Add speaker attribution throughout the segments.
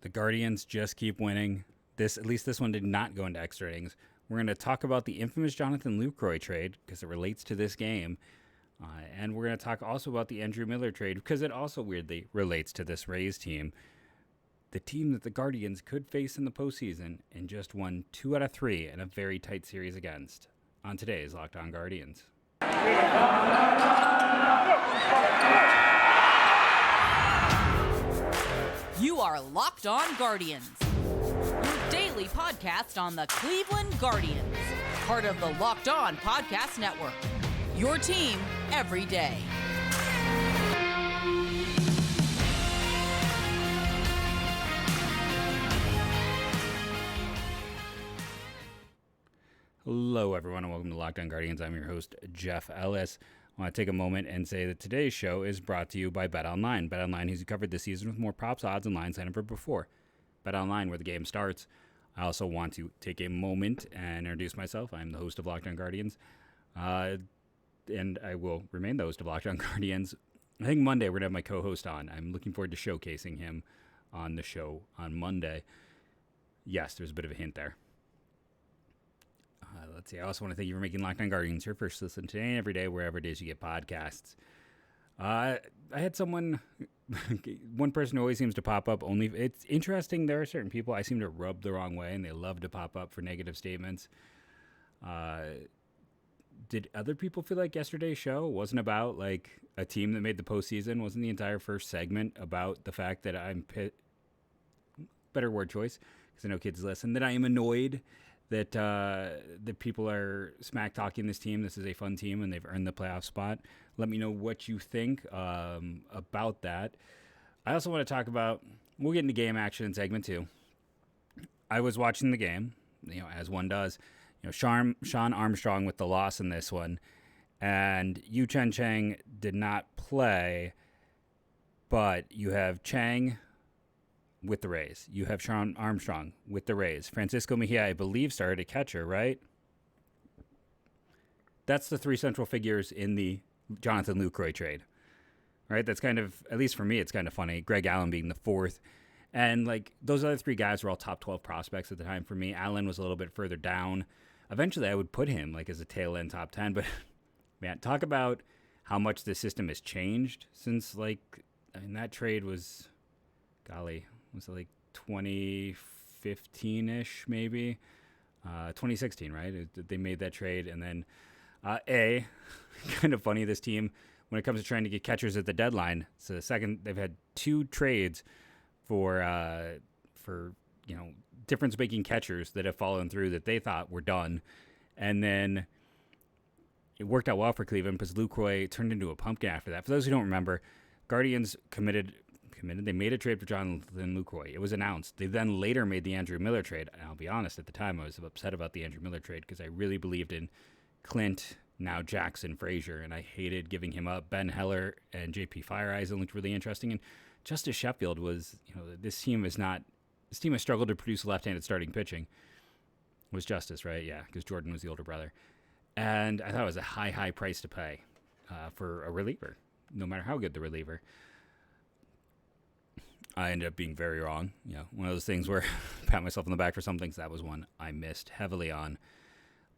Speaker 1: The Guardians just keep winning. At least this one did not go into extra innings. We're going to talk about the infamous Jonathan Lucroy trade because it relates to this game. And we're going to talk also about the Andrew Miller trade because it also weirdly relates to this Rays team. The team that the Guardians could face in the postseason and just won 2 out of 3 in a very tight series against on today's Locked On Guardians.
Speaker 2: You are Locked On Guardians, your daily podcast on the Cleveland Guardians, part of the Locked On Podcast Network, your team every day.
Speaker 1: Hello, everyone, and welcome to Locked On Guardians. I'm your host, Jeff Ellis. I want to take a moment and say that today's show is brought to you by BetOnline. BetOnline has you covered this season with more props, odds, and lines than ever before. BetOnline, where the game starts. I also want to take a moment and introduce myself. I'm the host of Locked On Guardians, and I will remain the host of Locked On Guardians. I think Monday we're going to have my co-host on. I'm looking forward to showcasing him on the show on Monday. Yes, there's a bit of a hint there. Let's see. I also want to thank you for making Locked On Guardians your first listen today and every day, wherever it is you get podcasts. I had one person who always seems to pop up. It's interesting. There are certain people I seem to rub the wrong way, and they love to pop up for negative statements. Did other people feel like yesterday's show wasn't about like a team that made the postseason? Wasn't the entire first segment about the fact that better word choice because I know kids listen, that I am annoyed that people are smack talking this team. This is a fun team, and they've earned the playoff spot. Let me know what you think about that. I also want to talk about. We'll get into game action in segment 2. I was watching the game, as one does. Shawn Armstrong with the loss in this one, and Chang did not play, but you have Chang with the Rays. You have Shawn Armstrong with the Rays. Francisco Mejia, I believe, started at catcher, right? That's the 3 central figures in the Jonathan Lucroy trade, right? That's kind of, at least for me, it's kind of funny. Greg Allen being the 4th. And like those other 3 guys were all top 12 prospects at the time for me. Allen was a little bit further down. Eventually, I would put him like as a tail end top 10. But man, talk about how much the system has changed since that trade was, was it like 2015-ish maybe? 2016, right? They made that trade. And then, kind of funny, this team, when it comes to trying to get catchers at the deadline, so they've had 2 trades for difference-making catchers that have fallen through that they thought were done. And then it worked out well for Cleveland because Lucroy turned into a pumpkin after that. For those who don't remember, Guardians committed. They made a trade for Jonathan Lucroy. It was announced. They then later made the Andrew Miller trade. And I'll be honest, at the time I was upset about the Andrew Miller trade because I really believed in Clint, now Jackson Frazier, and I hated giving him up. Ben Heller and JP Feyereisen looked really interesting. And Justice Sheffield was, this team has struggled to produce left-handed starting pitching. Was Justice, right? Yeah, because Jordan was the older brother. And I thought it was a high price to pay for a reliever, no matter how good the reliever. I ended up being very wrong. One of those things where I pat myself on the back for some things. That was one I missed heavily on.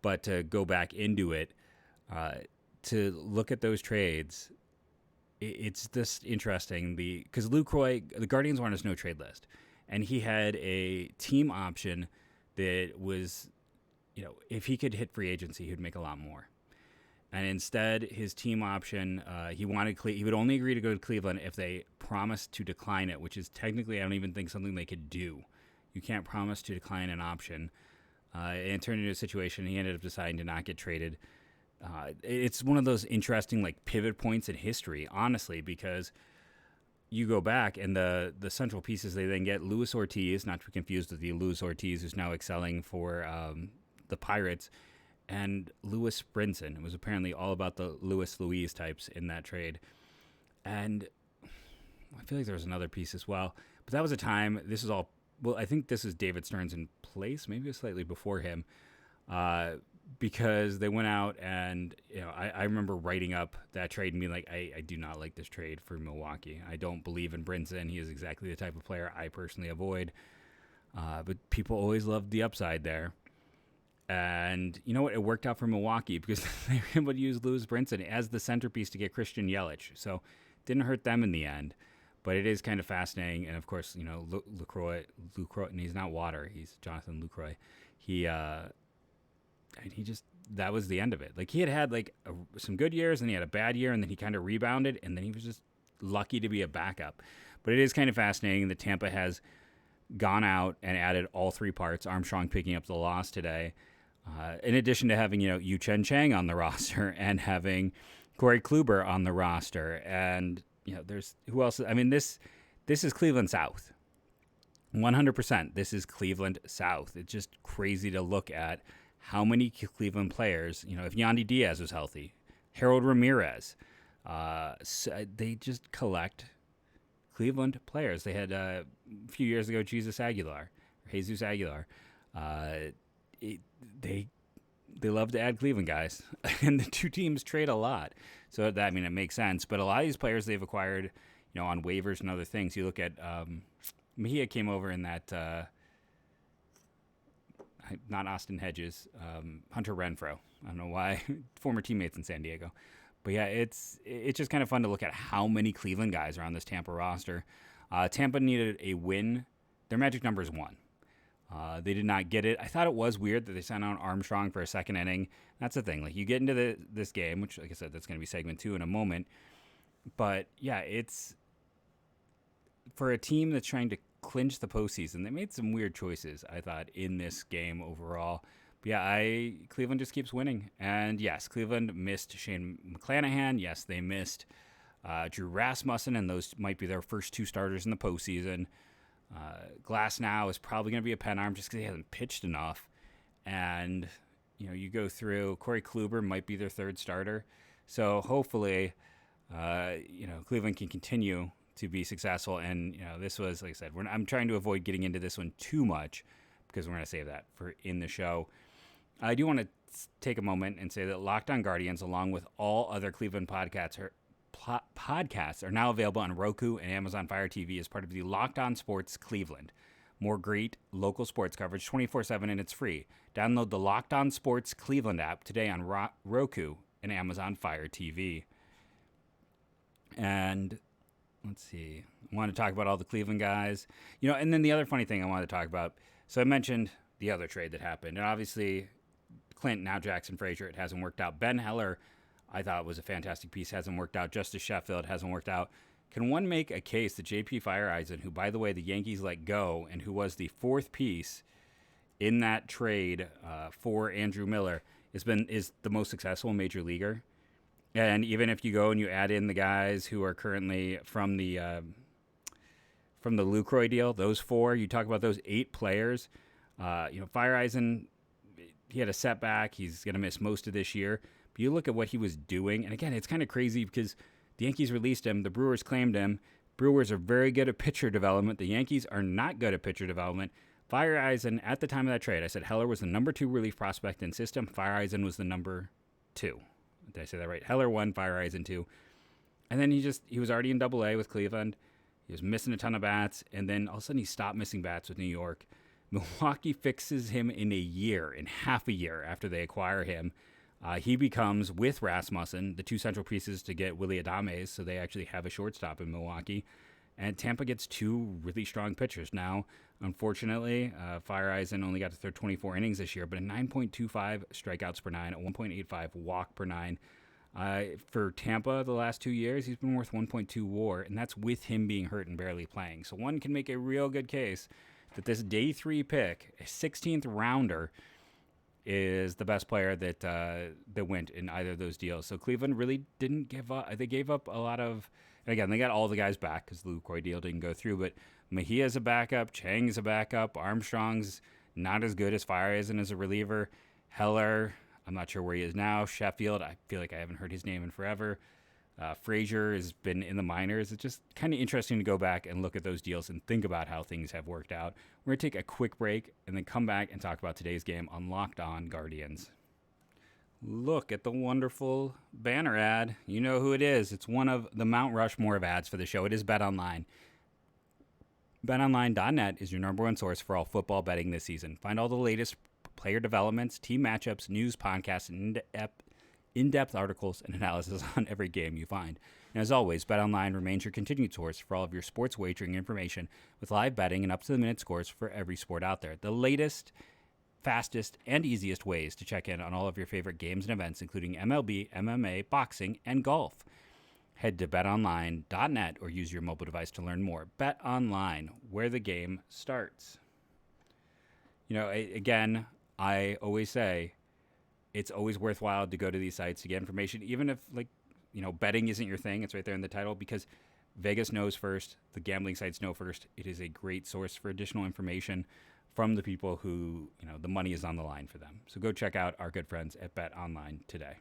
Speaker 1: But to go back into it, to look at those trades, it's just interesting. Because Lucroy, the Guardians were on his no-trade list. And he had a team option that was, if he could hit free agency, he would make a lot more. And instead, his team option, he would only agree to go to Cleveland if they promised to decline it, which is technically, I don't even think something they could do. You can't promise to decline an option. And it turned into a situation, he ended up deciding to not get traded. It's one of those interesting pivot points in history, honestly, because you go back and the central pieces they then get, Luis Ortiz, not to be confused with the Luis Ortiz who's now excelling for the Pirates, and Lewis Brinson. It was apparently all about the Louise types in that trade. And I feel like there was another piece as well. But that was a time, this is all, I think this is David Stearns in place, maybe slightly before him. because they went out and, I remember writing up that trade and being like, I do not like this trade for Milwaukee. I don't believe in Brinson. He is exactly the type of player I personally avoid. But people always loved the upside there. And you know what? It worked out for Milwaukee because they were able to use Lewis Brinson as the centerpiece to get Christian Yelich. So it didn't hurt them in the end. But it is kind of fascinating. And of course, Lucroy, and he's not water. He's Jonathan Lucroy. That was the end of it. Like he had some good years and he had a bad year and then he kind of rebounded and then he was just lucky to be a backup. But it is kind of fascinating that Tampa has gone out and added all three parts. Armstrong picking up the loss today. In addition to having, Yu-Chen Chang on the roster and having Corey Kluber on the roster. And, there's who else? I mean, this is Cleveland South. 100%. This is Cleveland South. It's just crazy to look at how many Cleveland players, if Yandy Diaz was healthy, Harold Ramirez, they just collect Cleveland players. They had a few years ago Jesus Aguilar. They love to add Cleveland guys, and the two teams trade a lot. So it makes sense. But a lot of these players they've acquired, on waivers and other things. You look at Mejia came over in that, not Austin Hedges, Hunter Renfroe. I don't know why, former teammates in San Diego. But yeah, it's just kind of fun to look at how many Cleveland guys are on this Tampa roster. Tampa needed a win. Their magic number is 1. They did not get it. I thought it was weird that they sent out Armstrong for a second inning. That's the thing. Like you get into this game, which, like I said, that's going to be segment 2 in a moment. But yeah, it's for a team that's trying to clinch the postseason. They made some weird choices, I thought, in this game overall. But yeah, Cleveland just keeps winning. And yes, Cleveland missed Shane McClanahan. Yes, they missed Drew Rasmussen, and those might be their first 2 starters in the postseason. Glass now is probably going to be a pen arm just because he hasn't pitched enough. And, you go through, Corey Kluber might be their 3rd starter. So hopefully, Cleveland can continue to be successful. And, this was, like I said, I'm trying to avoid getting into this one too much because we're going to save that for in the show. I do want to take a moment and say that Locked On Guardians, along with all other Cleveland podcasts, are now available on Roku and Amazon Fire TV as part of the Locked On Sports Cleveland. More great local sports coverage 24/7, and it's free. Download the Locked On Sports Cleveland app today on Roku and Amazon Fire TV. And let's see. I want to talk about all the Cleveland guys. And then the other funny thing I wanted to talk about. So I mentioned the other trade that happened. And obviously, Clint, now Jackson Frazier, it hasn't worked out. Ben Heller, I thought was a fantastic piece, hasn't worked out. Justice Sheffield hasn't worked out. Can one make a case that JP Feyereisen, who, by the way, the Yankees let go and who was the 4th piece in that trade for Andrew Miller, is the most successful major leaguer? And even if you go and you add in the guys who are currently from the Lucroy deal, those 4, you talk about those 8 players. Feyereisen, he had a setback. He's going to miss most of this year. But you look at what he was doing, and again, it's kind of crazy because the Yankees released him. The Brewers claimed him. Brewers are very good at pitcher development. The Yankees are not good at pitcher development. Feyereisen, at the time of that trade, I said Heller was the number 2 relief prospect in system. Feyereisen was the number 2. Did I say that right? Heller 1, Feyereisen 2. And then he was already in Double-A with Cleveland. He was missing a ton of bats, and then all of a sudden he stopped missing bats with New York. Milwaukee fixes him in half a year after they acquire him. He becomes, with Rasmussen, the 2 central pieces to get Willy Adames, so they actually have a shortstop in Milwaukee. And Tampa gets 2 really strong pitchers. Now, unfortunately, Feyereisen only got to throw 24 innings this year, but a 9.25 strikeouts per 9, a 1.85 walk per 9. For Tampa, the last 2 years, he's been worth 1.2 WAR, and that's with him being hurt and barely playing. So one can make a real good case that this day 3 pick, a 16th rounder, is the best player that went in either of those deals. So Cleveland really didn't give up. They gave up a lot of, and again, they got all the guys back because the Lucroy deal didn't go through, but Mejia's a backup, Chang's a backup, Armstrong's not as good as Feyereisen as a reliever. Heller, I'm not sure where he is now. Sheffield, I feel like I haven't heard his name in forever. Frazier has been in the minors. It's just kind of interesting to go back and look at those deals and think about how things have worked out. We're going to take a quick break and then come back and talk about today's game on Locked On Guardians. Look at the wonderful banner ad. You know who it is. It's one of the Mount Rushmore of ads for the show. It is BetOnline. BetOnline.net is your number one source for all football betting this season. Find all the latest player developments, team matchups, news, podcasts, and in-depth articles and analysis on every game you find. And as always, BetOnline remains your continued source for all of your sports wagering information with live betting and up-to-the-minute scores for every sport out there. The latest, fastest, and easiest ways to check in on all of your favorite games and events, including MLB, MMA, boxing, and golf. Head to betonline.net or use your mobile device to learn more. BetOnline, where the game starts. You know, again, I always say it's always worthwhile to go to these sites to get information, even if, like, you know, betting isn't your thing. It's right there in the title because Vegas knows first. The gambling sites know first. It is a great source for additional information from the people who, you know, the money is on the line for them. So go check out our good friends at BetOnline today.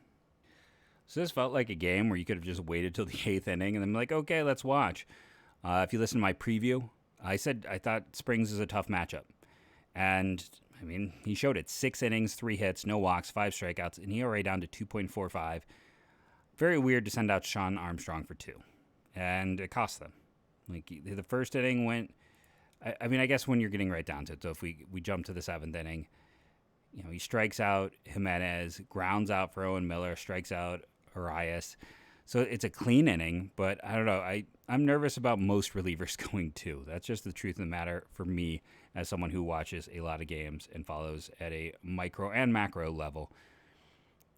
Speaker 1: So this felt like a game where you could have just waited till the 8th inning and then be like, okay, let's watch. If you listen to my preview, I said I thought Springs is a tough matchup. And, I mean, he showed it. 6 innings, 3 hits, no walks, 5 strikeouts, and ERA down to 2.45. Very weird to send out Shawn Armstrong for 2. And it cost them. Like, the first inning went... I mean, I guess when you're getting right down to it, so if we jump to the 7th inning, you know, he strikes out Jimenez, grounds out for Owen Miller, strikes out Arias. So it's a clean inning, but I don't know. I'm nervous about most relievers going 2. That's just the truth of the matter for me as someone who watches a lot of games and follows at a micro and macro level.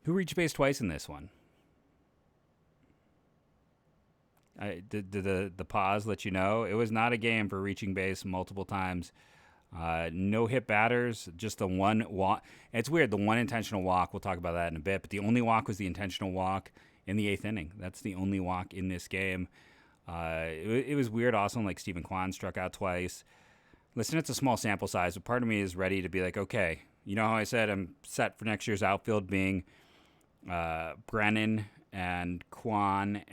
Speaker 1: Who reached base twice in this one? Did the pause let you know? It was not a game for reaching base multiple times. No hit batters, just the one walk. It's weird, the one intentional walk. We'll talk about that in a bit. But the only walk was the intentional walk in the 8th inning. That's the only walk in this game. It was weird also, like Stephen Kwan struck out twice. Listen, it's a small sample size, but part of me is ready to be like, okay, you know how I said I'm set for next year's outfield being Brennan and Kwan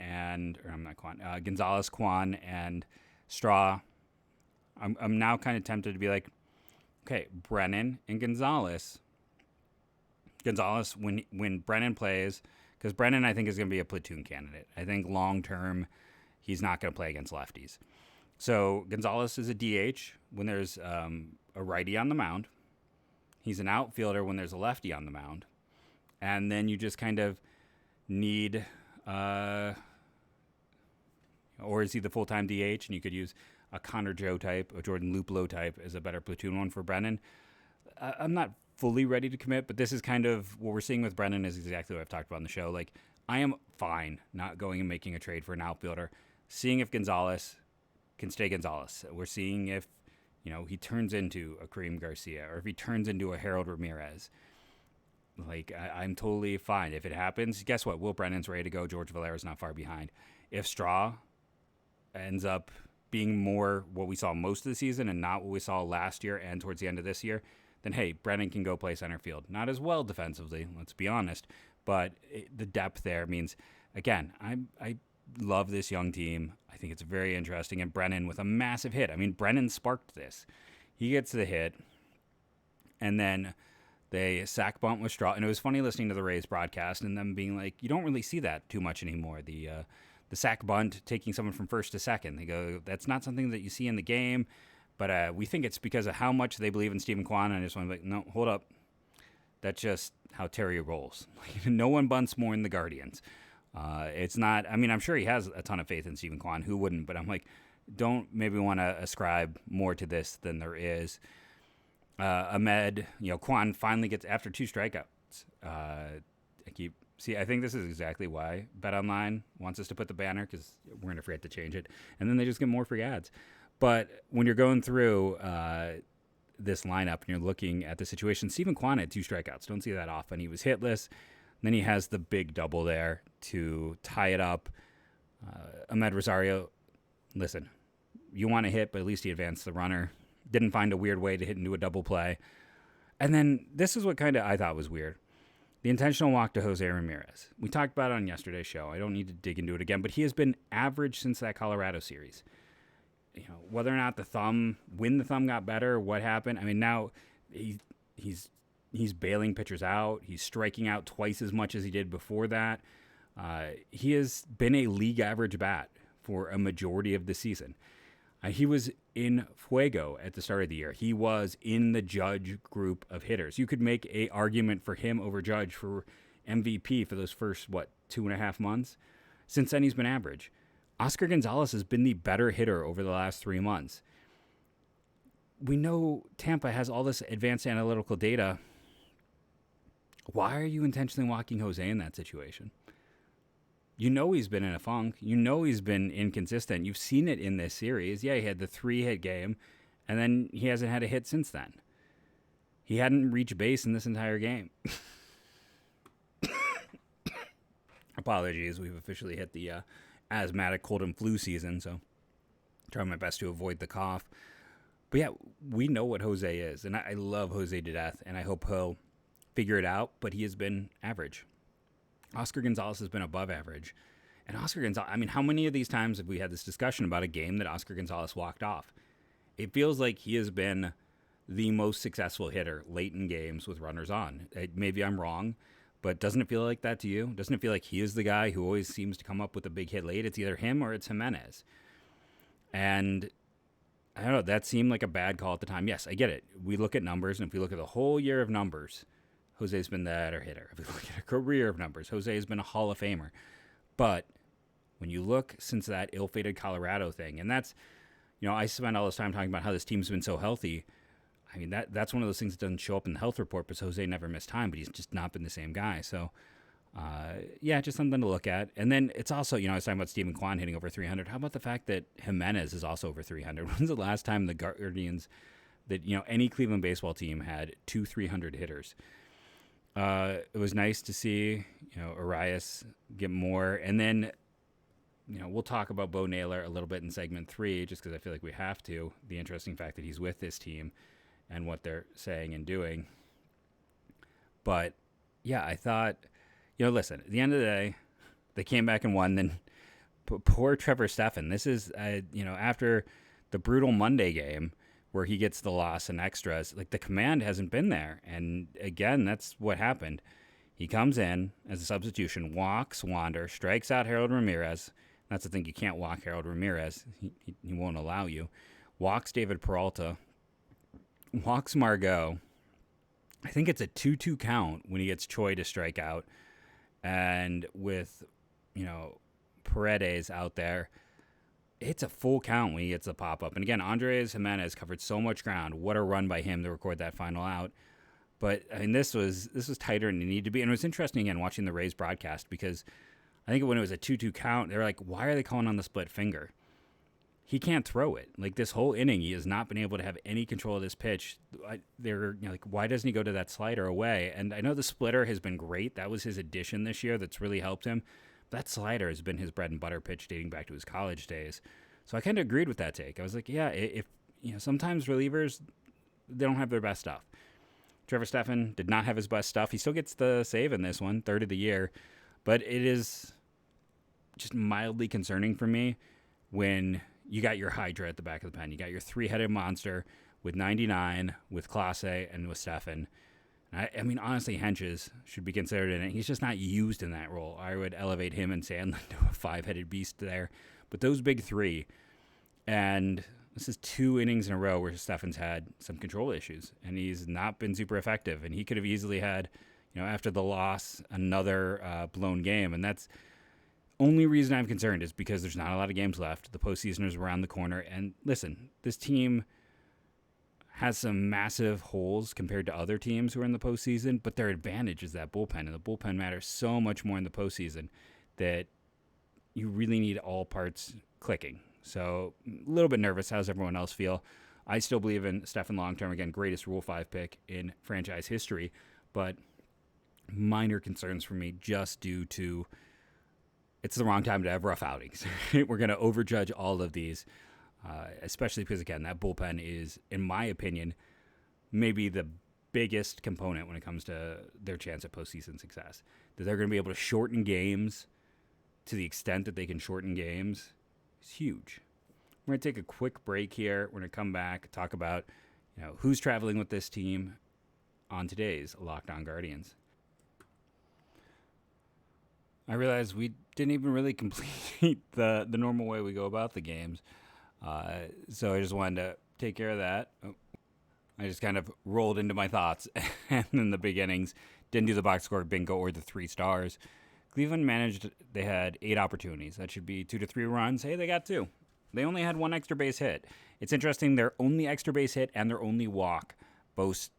Speaker 1: Gonzalez, Kwan, and Straw. I'm now kind of tempted to be like, okay, Brennan and Gonzalez. Gonzalez, when Brennan plays, because Brennan, I think, is going to be a platoon candidate. I think long-term, he's not going to play against lefties. So Gonzalez is a DH when there's a righty on the mound. He's an outfielder when there's a lefty on the mound. And then you just kind of need, or is he the full-time DH? And you could use a Connor Joe type, a Jordan Luplow type as a better platoon one for Brennan. I'm not fully ready to commit, but this is kind of what we're seeing with Brennan is exactly what I've talked about on the show. Like, I am fine not going and making a trade for an outfielder, seeing if Gonzalez can stay Gonzalez. We're seeing if, you know, he turns into a Kareem Garcia or if he turns into a Harold Ramirez. Like, I'm totally fine. If it happens, guess what? Will Brennan's ready to go. George Valera's not far behind. If Straw ends up being more what we saw most of the season and not what we saw last year and towards the end of this year, then, hey, Brennan can go play center field. Not as well defensively, let's be honest, but the depth there means, again, I love this young team. I think it's very interesting. And Brennan with a massive hit. I mean, Brennan sparked this. He gets the hit, and then they sack bunt with Straw. And it was funny listening to the Rays broadcast and them being like, you don't really see that too much anymore. The sack bunt, taking someone from first to second. They go, that's not something that you see in the game, but we think it's because of how much they believe in Stephen Kwan. And I just want to be like, no, hold up. That's just how Terry rolls. No one bunts more than the Guardians. It's not, I mean, I'm sure he has a ton of faith in Stephen Kwan. Who wouldn't? But I'm like, don't maybe want to ascribe more to this than there is. Ahmed, Kwan finally gets, after 2 strikeouts, I think this is exactly why BetOnline wants us to put the banner, because we're going to forget to change it. And then they just get more free ads. But when you're going through this lineup and you're looking at the situation, Stephen Kwan had 2 strikeouts. Don't see that often. He was hitless. Then he has the big double there to tie it up. Ahmed Rosario, listen, you want to hit, but at least he advanced the runner. Didn't find a weird way to hit into a double play. And then this is what kind of I thought was weird. The intentional walk to Jose Ramirez. We talked about it on yesterday's show. I don't need to dig into it again, but he has been average since that Colorado series. Whether or not when the thumb got better, what happened. I mean, now he He's bailing pitchers out. He's striking out twice as much as he did before that. He has been a league average bat for a majority of the season. He was in fuego at the start of the year. He was in the Judge group of hitters. You could make a argument for him over Judge for MVP for those first, 2.5 months? Since then, he's been average. Oscar Gonzalez has been the better hitter over the last 3 months. We know Tampa has all this advanced analytical data. Why are you intentionally walking Jose in that situation? You know he's been in a funk. You know he's been inconsistent. You've seen it in this series. Yeah, he had the 3-hit game, and then he hasn't had a hit since then. He hadn't reached base in this entire game. Apologies, we've officially hit the asthmatic cold and flu season, so trying my best to avoid the cough. But yeah, we know what Jose is, and I love Jose to death, and I hope he'll figure it out, but he has been average. Oscar Gonzalez has been above average. And Oscar Gonzalez, how many of these times have we had this discussion about a game that Oscar Gonzalez walked off? It feels like he has been the most successful hitter late in games with runners on. Maybe I'm wrong, but doesn't it feel like that to you? Doesn't it feel like he is the guy who always seems to come up with a big hit late? It's either him or it's Jimenez. And I don't know, that seemed like a bad call at the time. Yes, I get it. We look at numbers, and if we look at the whole year of numbers, Jose's been the better hitter. If we look at a career of numbers, Jose has been a Hall of Famer. But when you look since that ill-fated Colorado thing, and that's, I spend all this time talking about how this team's been so healthy. That's one of those things that doesn't show up in the health report, because Jose never missed time, but he's just not been the same guy. So, just something to look at. And then it's also, I was talking about Stephen Kwan hitting over 300. How about the fact that Jimenez is also over 300? When's the last time the Guardians, that, any Cleveland baseball team had 2 300 hitters? It was nice to see, Arias get more. And then, we'll talk about Bo Naylor a little bit in segment 3, just because I feel like we have to. The interesting fact that he's with this team and what they're saying and doing. But, yeah, I thought, listen, at the end of the day, they came back and won. Then poor Trevor Stephan. This is, after the brutal Monday game, where he gets the loss and extras, like the command hasn't been there. And again, that's what happened. He comes in as a substitution, walks Wander, strikes out Harold Ramirez. That's the thing, you can't walk Harold Ramirez. He won't allow you. Walks David Peralta, walks Margot. I think it's a 2-2 count when he gets Choi to strike out. And with, Paredes out there, it's a full count when he gets the pop-up. And again, Andres Jimenez covered so much ground. What a run by him to record that final out. But, this was tighter than it needed to be. And it was interesting, again, watching the Rays broadcast, because I think when it was a 2-2 count, they were like, why are they calling on the split finger? He can't throw it. Like, this whole inning, he has not been able to have any control of this pitch. They're why doesn't he go to that slider away? And I know the splitter has been great. That was his addition this year that's really helped him. That slider has been his bread and butter pitch dating back to his college days. So I kind of agreed with that take. I was like, yeah, if sometimes relievers, they don't have their best stuff. Trevor Stephan did not have his best stuff. He still gets the save in this one, third of the year. But it is just mildly concerning for me when you got your Hydra at the back of the pen. You got your 3-headed monster with 99, with Clase, and with Stephan. Honestly, Henches should be considered in it. He's just not used in that role. I would elevate him and Sandlin to a 5-headed beast there. But those big three, and this is 2 innings in a row where Stephan's had some control issues, and he's not been super effective. And he could have easily had, after the loss, another blown game. And that's only reason I'm concerned is because there's not a lot of games left. The postseason is around the corner. And listen, this team has some massive holes compared to other teams who are in the postseason, but their advantage is that bullpen, and the bullpen matters so much more in the postseason that you really need all parts clicking. So a little bit nervous. How does everyone else feel? I still believe in Stephan long-term. Again, greatest Rule 5 pick in franchise history, but minor concerns for me just due to it's the wrong time to have rough outings. We're going to overjudge all of these. Especially because, again, that bullpen is, in my opinion, maybe the biggest component when it comes to their chance at postseason success. That they're going to be able to shorten games to the extent that they can shorten games is huge. We're going to take a quick break here. We're going to come back, talk about who's traveling with this team. on today's Locked On Guardians. I realized we didn't even really complete the normal way we go about the games. So I just wanted to take care of that. I just kind of rolled into my thoughts and in the beginnings. Didn't do the box score bingo or the 3 stars. Cleveland managed, they had 8 opportunities. That should be 2 to 3 runs. Hey, they got 2. They only had 1 extra base hit. It's interesting, their only extra base hit and their only walk both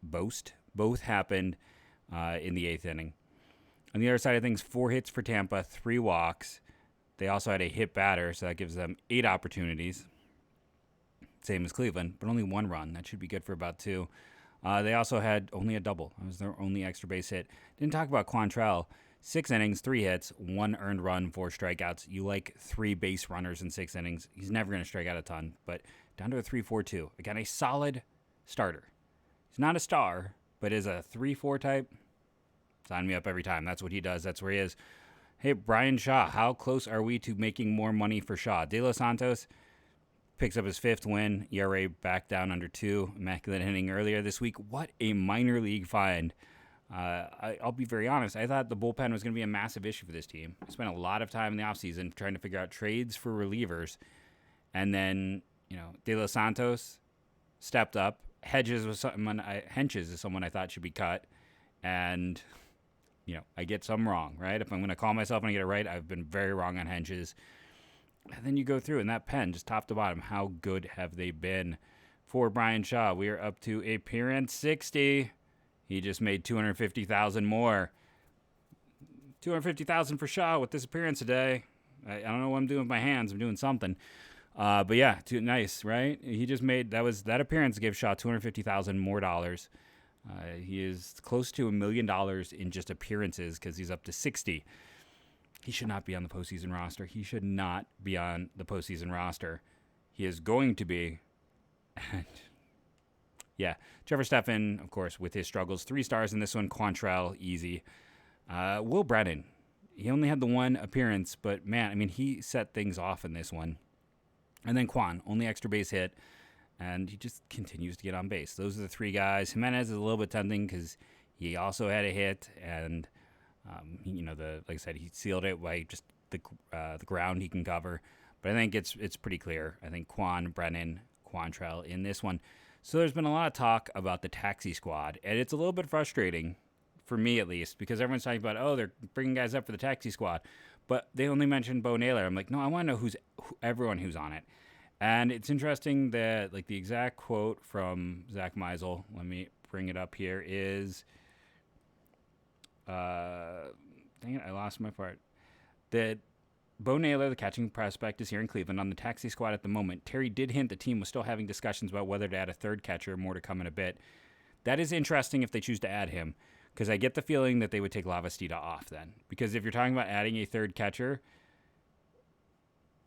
Speaker 1: happened in the 8th inning. On the other side of things, 4 hits for Tampa, 3 walks. They also had a hit batter, so that gives them 8 opportunities. Same as Cleveland, but only 1 run. That should be good for about 2. They also had only a double. That was their only extra base hit. Didn't talk about Quantrill. 6 innings, 3 hits, 1 earned run, 4 strikeouts. You like 3 base runners in 6 innings. He's never going to strike out a ton, but down to a 3.42. Again, a solid starter. He's not a star, but is a 3-4 type. Sign me up every time. That's what he does. That's where he is. Hey, Brian Shaw, how close are we to making more money for Shaw? De Los Santos picks up his 5th win. ERA back down under 2. Immaculate inning earlier this week. What a minor league find. I'll be very honest. I thought the bullpen was going to be a massive issue for this team. I spent a lot of time in the offseason trying to figure out trades for relievers. And then, De Los Santos stepped up. Hedges is someone I thought should be cut. And I get some wrong, right? If I'm going to call myself and I get it right, I've been very wrong on Hedges. And then you go through, and that pen, just top to bottom, how good have they been? For Brian Shaw, we are up to appearance 60. He just made $250,000 more. $250,000 for Shaw with this appearance today. I don't know what I'm doing with my hands. I'm doing something. But yeah, nice, right? He just made, that appearance gave Shaw $250,000 more dollars. He is close to $1 million in just appearances because he's up to 60. He should not be on the postseason roster. He is going to be. And yeah, Trevor Stephan, of course, with his struggles. 3 stars in this one. Quantrill, easy. Will Brennan, he only had the 1 appearance, but man, he set things off in this one. And then Kwan, only extra base hit. And he just continues to get on base. Those are the 3 guys. Jimenez is a little bit tempting because he also had a hit, and like I said, he sealed it by just the ground he can cover. But I think it's pretty clear. I think Kwan, Brennan, Quantrill in this one. So there's been a lot of talk about the taxi squad, and it's a little bit frustrating for me at least because everyone's talking about they're bringing guys up for the taxi squad, but they only mentioned Bo Naylor. I'm like, no, I want to know everyone who's on it. And it's interesting that, the exact quote from Zach Meisel, let me bring it up here, is, dang it, I lost my part, that Bo Naylor, the catching prospect, is here in Cleveland on the taxi squad at the moment. Terry did hint the team was still having discussions about whether to add a 3rd catcher, more to come in a bit. That is interesting if they choose to add him, because I get the feeling that they would take Lavastida off then. Because if you're talking about adding a 3rd catcher,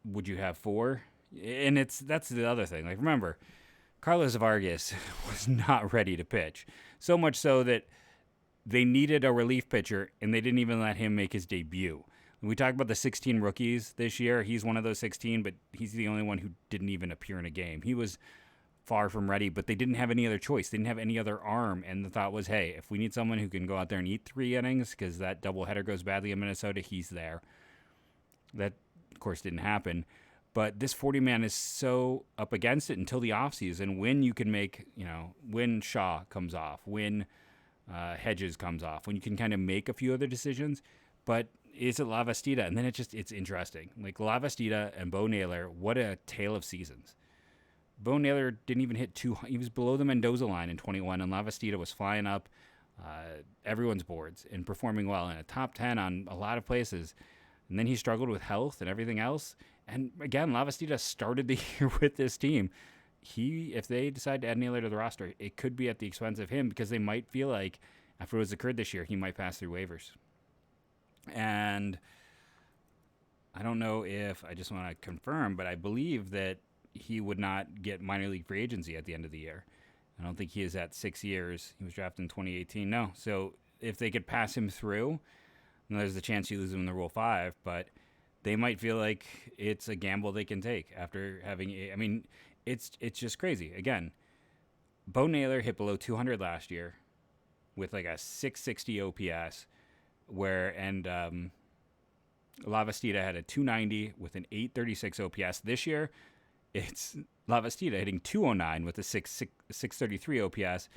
Speaker 1: would you have 4? And that's the other thing. Remember, Carlos Vargas was not ready to pitch. So much so that they needed a relief pitcher, and they didn't even let him make his debut. When we talk about the 16 rookies this year, he's one of those 16, but he's the only one who didn't even appear in a game. He was far from ready, but they didn't have any other choice. They didn't have any other arm, and the thought was, hey, if we need someone who can go out there and eat 3 innings because that doubleheader goes badly in Minnesota, he's there. That, of course, didn't happen. But this 40-man is so up against it until the offseason when you can make, when Shaw comes off, when Hedges comes off, when you can kind of make a few other decisions. But is it Lavastida? And then it's interesting. Lavastida and Bo Naylor, what a tale of seasons. Bo Naylor didn't even hit 2. He was below the Mendoza line in 21, and Lavastida was flying up everyone's boards and performing well in a top 10 on a lot of places. And then he struggled with health and everything else. And again, Lavastida started the year with this team. If they decide to add Naylor to the roster, it could be at the expense of him because they might feel like after what's occurred this year, he might pass through waivers. And I don't know if I just want to confirm, but I believe that he would not get minor league free agency at the end of the year. I don't think he is at 6 years. He was drafted in 2018. No. So if they could pass him through, then there's the chance you lose him in the Rule 5, but they might feel like it's a gamble they can take after having it's just crazy. Again, Bo Naylor hit below 200 last year. with like a 660 OPS, and Lavastida had a 290 with an 836 OPS. This year, it's Lavastida hitting 209 with a 633 OPS,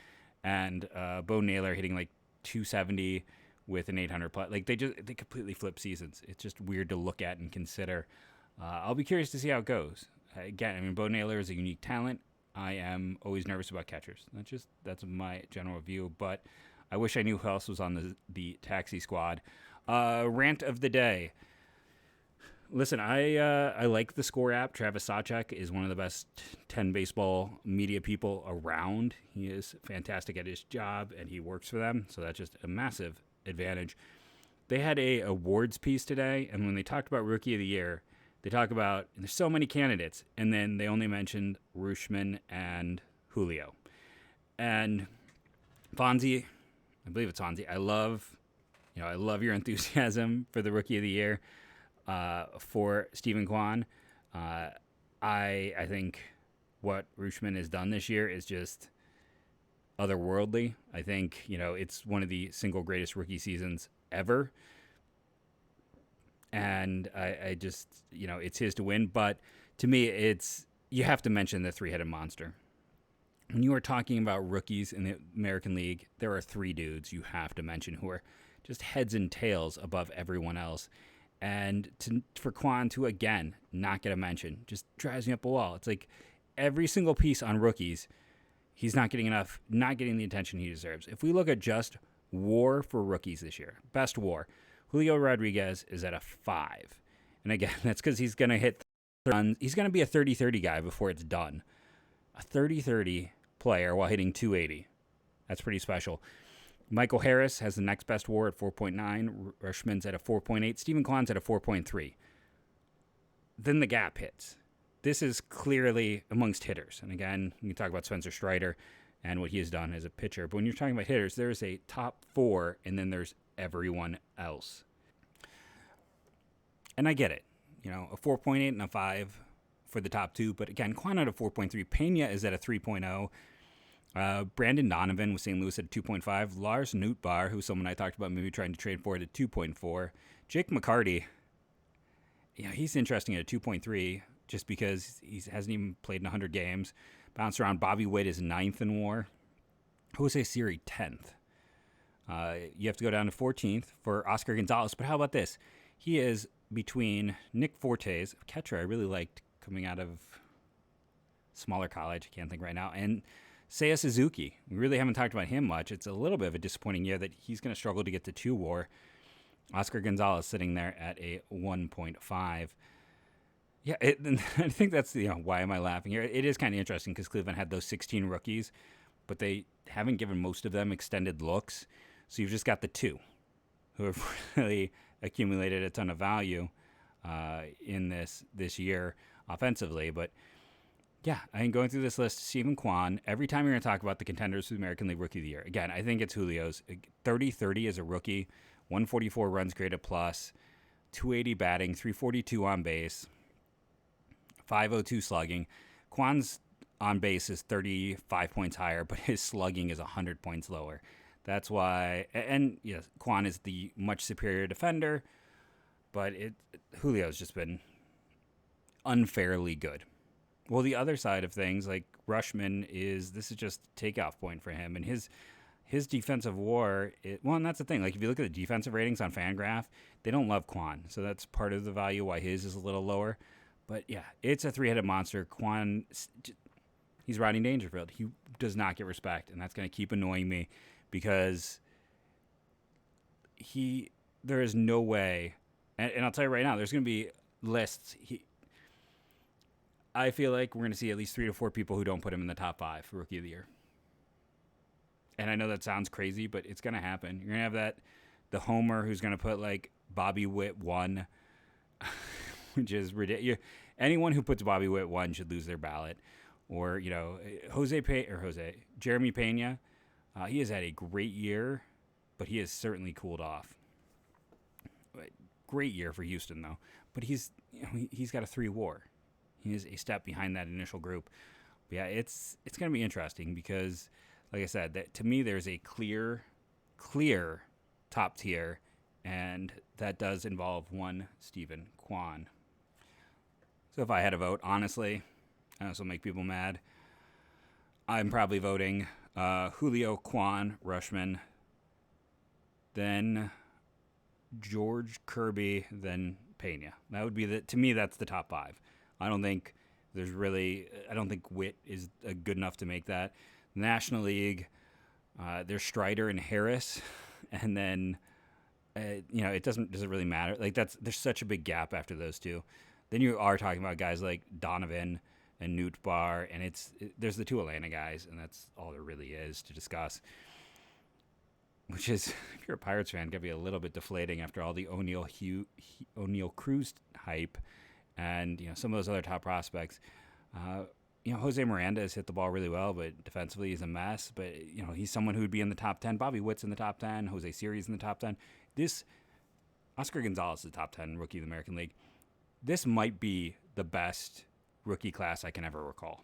Speaker 1: and Bo Naylor hitting like 270 with an 800 plus. Like they completely flip seasons. It's just weird to look at and consider. I'll be curious to see how it goes. Again, I mean, Bo Naylor is a unique talent. I am always nervous about catchers. That's my general view. But I wish I knew who else was on the taxi squad. Rant of the day. Listen, I like the Score app. Travis Sawchuk is one of the best 10 baseball media people around. He is fantastic at his job, and he works for them, so that's just a massive advantage. They had a awards piece today, and when they talked about Rookie of the Year, they talk about, and there's so many candidates, and then they only mentioned Rutschman and Julio. And Fonzie, I believe it's Fonzie, I love your enthusiasm for the Rookie of the Year. For Stephen Kwan, I think what Rutschman has done this year is just otherworldly. I think, it's one of the single greatest rookie seasons ever. And I just, it's his to win. But to me, you have to mention the three-headed monster. When you are talking about rookies in the American League, there are three dudes you have to mention who are just heads and tails above everyone else. And for Kwan to, again, not get a mention just drives me up a wall. It's like every single piece on rookies, he's not getting the attention he deserves. If we look at just WAR for rookies this year, best WAR, Julio Rodriguez is at a 5. And again, that's because he's going to hit runs. He's going to be a 30-30 guy before it's done. A 30-30 player while hitting 280. That's pretty special. Michael Harris has the next best WAR at 4.9. Rutschman's at a 4.8. Stephen Kwan's at a 4.3. Then the gap hits. This is clearly amongst hitters. And again, you can talk about Spencer Strider and what he has done as a pitcher. But when you're talking about hitters, there's a top 4, and then there's everyone else. And I get it. A 4.8 and a 5 for the top 2. But again, Kwan at a 4.3. Pena is at a 3.0. Brandon Donovan with St. Louis at 2.5. Lars Nootbaar, who's someone I talked about maybe trying to trade for, at 2.4. Jake McCarty, he's interesting at a 2.3 just because he hasn't even played in 100 games. Bounced around. Bobby Witt is 9th in WAR. Jose Siri 10th. You have to go down to 14th for Oscar Gonzalez. But how about this? He is between Nick Fortes, a catcher I really liked coming out of smaller college. I can't think right now. And Seiya Suzuki. We really haven't talked about him much. It's a little bit of a disappointing year that he's going to struggle to get to 2 WAR. Oscar Gonzalez sitting there at a 1.5. Yeah, I think that's why am I laughing here? It is kind of interesting because Cleveland had those 16 rookies, but they haven't given most of them extended looks. So you've just got the 2 who have really accumulated a ton of value in this year offensively. But yeah, I think going through this list, Stephen Kwan, every time you're going to talk about the contenders for the American League Rookie of the Year, again, I think it's Julio's. 30-30 as a rookie, 144 runs created plus, 280 batting, 342 on base, 502 slugging. Kwan's on base is 35 points higher, but his slugging is 100 points lower. That's why, and yes, Kwan is the much superior defender, but Julio's just been unfairly good. Well, the other side of things, like Rutschman, this is just a takeoff point for him. And his defensive WAR, and that's the thing. Like, if you look at the defensive ratings on FanGraph, they don't love Kwan. So that's part of the value why his is a little lower. But, yeah, it's a three-headed monster. Kwan, he's Rodney Dangerfield. He does not get respect, and that's going to keep annoying me because there is no way, and I'll tell you right now, there's going to be lists. I feel like we're going to see at least 3 to 4 people who don't put him in the top 5 for Rookie of the Year. And I know that sounds crazy, but it's going to happen. You're going to have the homer who's going to put like Bobby Witt 1, which is ridiculous. Anyone who puts Bobby Witt 1 should lose their ballot. Or, Jeremy Pena. He has had a great year, but he has certainly cooled off. Great year for Houston, though. But he's got a 3 WAR. He is a step behind that initial group. But yeah, it's going to be interesting because, like I said, to me there's a clear clear top tier, and that does involve one Stephen Kwan. So if I had a vote, honestly, I know this will make people mad, I'm probably voting Julio, Kwan, Rushman, then George, Kirby, then Pena. That would be to me, that's the top 5. I don't think Witt is good enough to make that. National League, there's Strider and Harris, and then it doesn't really matter. Like there's such a big gap after those two. Then you are talking about guys like Donovan and Nootbaar, and there's the 2 Atlanta guys, and that's all there really is to discuss. Which is, if you're a Pirates fan, gonna be a little bit deflating after all the O'Neill Cruz hype, and some of those other top prospects. Jose Miranda has hit the ball really well, but defensively he's a mess. But he's someone who would be in the top 10. Bobby Witt's in the top 10. Jose Siri's in the top 10. Oscar Gonzalez is the top 10 rookie of the American League. This might be the best rookie class I can ever recall.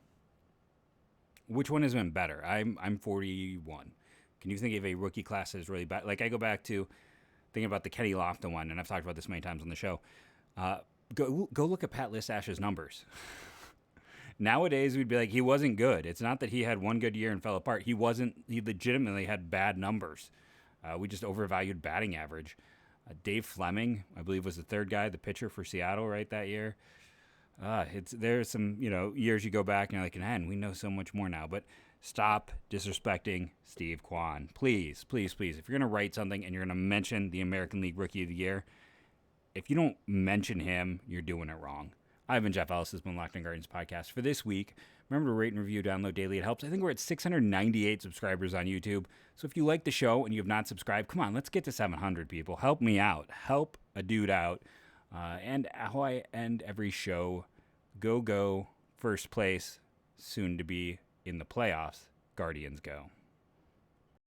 Speaker 1: Which one has been better? I'm 41. Can you think of a rookie class that is really bad? Like, I go back to thinking about the Kenny Lofton one, and I've talked about this many times on the show. Go look at Pat Listash's numbers. Nowadays, we'd be like, he wasn't good. It's not that he had one good year and fell apart. He legitimately had bad numbers. We just overvalued batting average. Dave Fleming, I believe, was the third guy, the pitcher for Seattle, right, that year. There's some, years you go back and you're like, man, we know so much more now. But stop disrespecting Steve Kwan. Please, please, please. If you're going to write something and you're going to mention the American League Rookie of the Year, if you don't mention him, you're doing it wrong. I've been Jeff Ellis. This has been Locked On Guardians podcast for this week. Remember to rate and review, download daily. It helps. I think we're at 698 subscribers on YouTube. So if you like the show and you have not subscribed, come on, let's get to 700 people. Help me out. Help a dude out. And how I end every show, go, first place, soon to be in the playoffs. Guardians go.